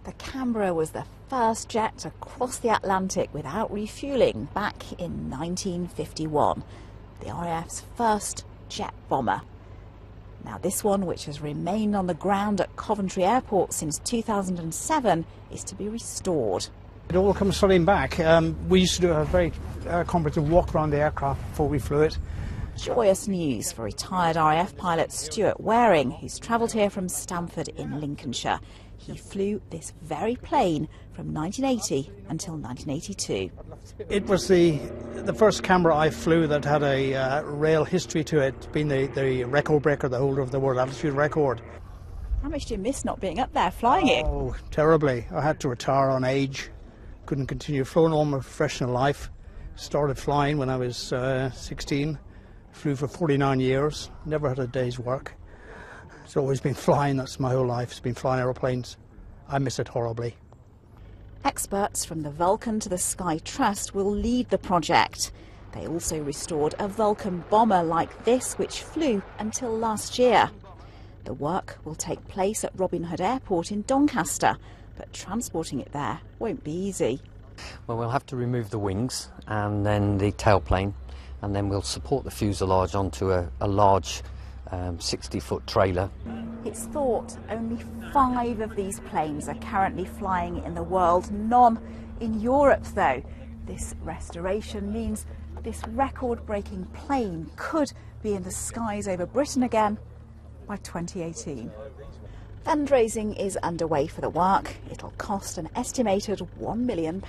The Canberra was the first jet to cross the Atlantic without refuelling back in 1951. The RAF's first jet bomber. Now this one, which has remained on the ground at Coventry Airport since 2007, is to be restored. It all comes flooding back. We used to do a very comprehensive walk around the aircraft before we flew it. Joyous news for retired RAF pilot Stuart Waring, who's travelled here from Stamford in Lincolnshire. He flew this very plane from 1980 until 1982. It was the first Canberra I flew that had a real history to it, being the record breaker, the holder of the world altitude record. How much do you miss not being up there flying it? Oh, terribly. I had to retire on age. Couldn't continue flying all my professional life. Started flying when I was 16. Flew for 49 years. Never had a day's work. It's always been flying. That's my whole life. It's been flying aeroplanes. I miss it horribly. Experts from the Vulcan to the Sky Trust will lead the project. They also restored a Vulcan bomber like this, which flew until last year. The work will take place at Robin Hood Airport in Doncaster, but transporting it there won't be easy. Well, we'll have to remove the wings and then the tailplane, and then we'll support the fuselage onto a large 60-foot trailer. It's thought only 5 of these planes are currently flying in the world, none in Europe though. This restoration means this record-breaking plane could be in the skies over Britain again by 2018. Fundraising is underway for the work. It'll cost an estimated £1 million.